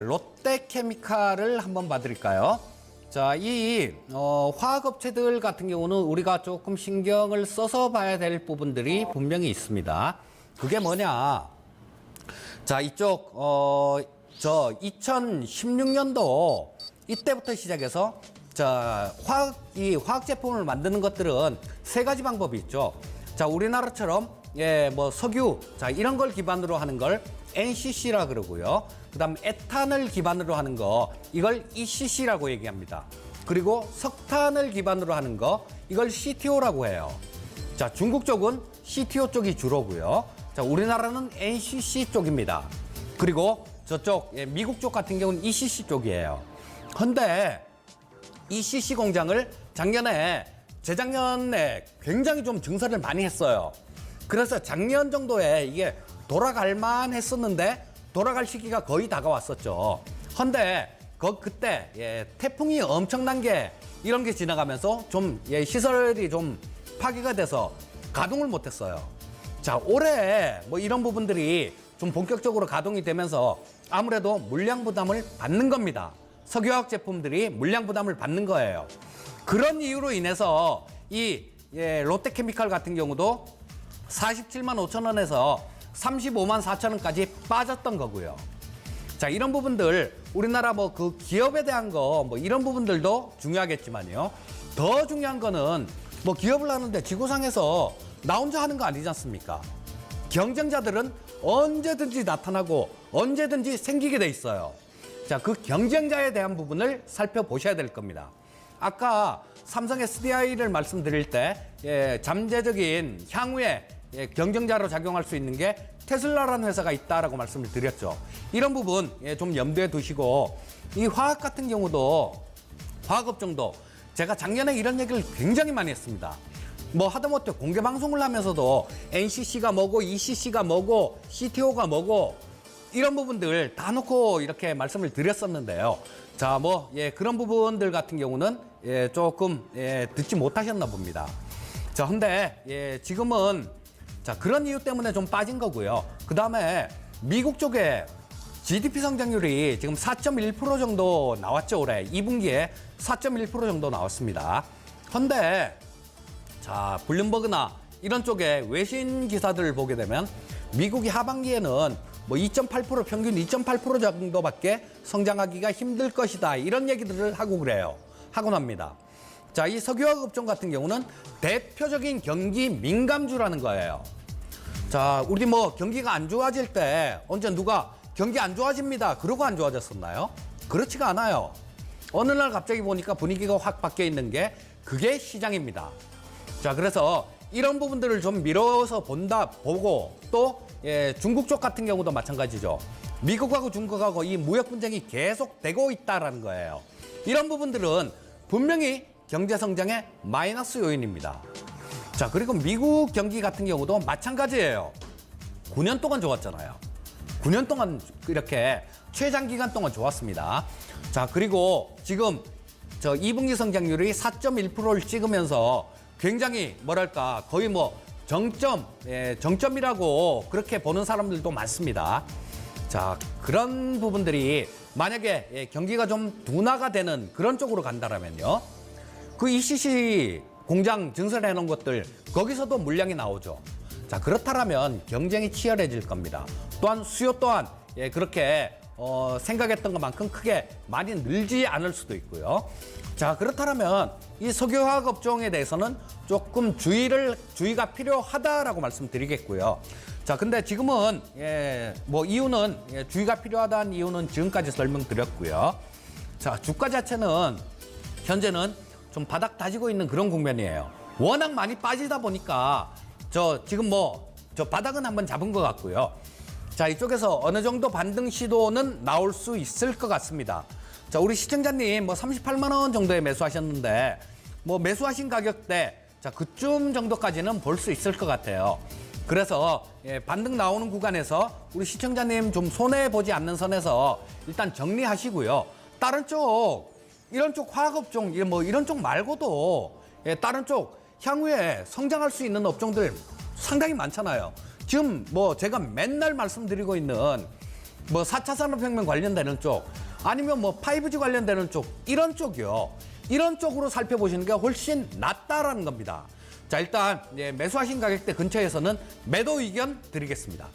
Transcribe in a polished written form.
롯데케미칼을 한번 봐드릴까요? 자, 이 화학업체들 같은 경우는 우리가 조금 신경을 써서 봐야 될 부분들이 분명히 있습니다. 그게 뭐냐? 자, 이쪽 저 2016년도 이때부터 시작해서 자, 화학 제품을 만드는 것들은 세 가지 방법이 있죠. 자, 우리나라처럼 뭐 석유, 자, 이런 걸 기반으로 하는 걸 NCC라 그러고요. 그다음 에탄을 기반으로 하는 거 이걸 ECC라고 얘기합니다. 그리고 석탄을 기반으로 하는 거 이걸 CTO라고 해요. 자, 중국 쪽은 CTO 쪽이 주로고요. 자, 우리나라는 NCC 쪽입니다. 그리고 저쪽 미국 쪽 같은 경우는 ECC 쪽이에요. 근데 ECC 공장을 재작년에 굉장히 좀 증설을 많이 했어요. 그래서 작년 정도에 이게 돌아갈 만 했었는데 돌아갈 시기가 거의 다가왔었죠. 근데 그때 태풍이 엄청난 게 이런 게 지나가면서 좀 시설이 좀 파괴가 돼서 가동을 못했어요. 자, 올해 뭐 이런 부분들이 좀 본격적으로 가동이 되면서 아무래도 물량 부담을 받는 겁니다. 석유화학 제품들이 물량 부담을 받는 거예요. 그런 이유로 인해서 이 롯데케미칼 같은 경우도 47만 5천 원에서 35만 4천 원까지 빠졌던 거고요. 자, 이런 부분들 우리나라 뭐 그 기업에 대한 거 뭐 이런 부분들도 중요하겠지만요. 더 중요한 거는 뭐 기업을 하는데 지구상에서 나 혼자 하는 거 아니지 않습니까? 경쟁자들은 언제든지 나타나고 언제든지 생기게 돼 있어요. 자, 그 경쟁자에 대한 부분을 살펴보셔야 될 겁니다. 아까 삼성 SDI를 말씀드릴 때 잠재적인 향후에 경쟁자로 작용할 수 있는 게 테슬라라는 회사가 있다라고 말씀을 드렸죠. 이런 부분 좀 염두에 두시고 이 화학 같은 경우도 화학업종도 제가 작년에 이런 얘기를 굉장히 많이 했습니다. 뭐 하다못해 공개 방송을 하면서도 NCC가 뭐고 ECC가 뭐고 CTO가 뭐고 이런 부분들 다 놓고 이렇게 말씀을 드렸었는데요. 자, 뭐 그런 부분들 같은 경우는 조금 듣지 못하셨나 봅니다. 자, 근데 지금은 자, 그런 이유 때문에 좀 빠진 거고요. 그 다음에 미국 쪽에 GDP 성장률이 지금 4.1% 정도 나왔죠. 올해 2분기에 4.1% 정도 나왔습니다. 근데 자, 블룸버그나 이런 쪽에 외신 기사들을 보게 되면 미국이 하반기에는 뭐 2.8% 평균 2.8% 정도밖에 성장하기가 힘들 것이다. 이런 얘기들을 하고 그래요. 하곤 합니다. 자, 이 석유화학 업종 같은 경우는 대표적인 경기 민감주라는 거예요. 자, 우리 뭐 경기가 안 좋아질 때 언제 누가 경기 안 좋아집니다. 그러고 안 좋아졌었나요? 그렇지가 않아요. 어느 날 갑자기 보니까 분위기가 확 바뀌어 있는 게 그게 시장입니다. 자, 그래서 이런 부분들을 좀 미뤄서 보고 또 중국 쪽 같은 경우도 마찬가지죠. 미국하고 중국하고 이 무역 분쟁이 계속되고 있다라는 거예요. 이런 부분들은 분명히 경제 성장의 마이너스 요인입니다. 자, 그리고 미국 경기 같은 경우도 마찬가지예요. 9년 동안 좋았잖아요. 9년 동안 이렇게 최장기간 동안 좋았습니다. 자, 그리고 지금 저 2분기 성장률이 4.1%를 찍으면서 굉장히 뭐랄까 거의 뭐 정점이라고 그렇게 보는 사람들도 많습니다. 자, 그런 부분들이 만약에 경기가 좀 둔화가 되는 그런 쪽으로 간다라면요. 그 ECC 공장 증설해 놓은 것들 거기서도 물량이 나오죠. 자, 그렇다면 경쟁이 치열해질 겁니다. 또한 수요 또한 그렇게 생각했던 것만큼 크게 많이 늘지 않을 수도 있고요. 자, 그렇다면 이 석유화학 업종에 대해서는 조금 주의가 필요하다라고 말씀드리겠고요. 자, 근데 지금은 뭐 이유는 주의가 필요하다는 이유는 지금까지 설명드렸고요. 자, 주가 자체는 현재는 좀 바닥 다지고 있는 그런 국면이에요. 워낙 많이 빠지다 보니까 지금 저 바닥은 한번 잡은 것 같고요. 자, 이쪽에서 어느 정도 반등 시도는 나올 수 있을 것 같습니다. 자, 우리 시청자님 뭐 38만 원 정도에 매수하셨는데 뭐 매수하신 가격대 자, 그쯤 정도까지는 볼 수 있을 것 같아요. 그래서 반등 나오는 구간에서 우리 시청자님 좀 손해 보지 않는 선에서 일단 정리하시고요. 다른 쪽 이런 쪽 화학업종 뭐 이런 쪽 말고도 다른 쪽 향후에 성장할 수 있는 업종들 상당히 많잖아요. 지금 뭐 제가 맨날 말씀드리고 있는 뭐 4차 산업혁명 관련되는 쪽, 아니면 뭐 5G 관련되는 쪽, 이런 쪽이요. 이런 쪽으로 살펴보시는 게 훨씬 낫다라는 겁니다. 자, 일단 매수하신 가격대 근처에서는 매도 의견 드리겠습니다.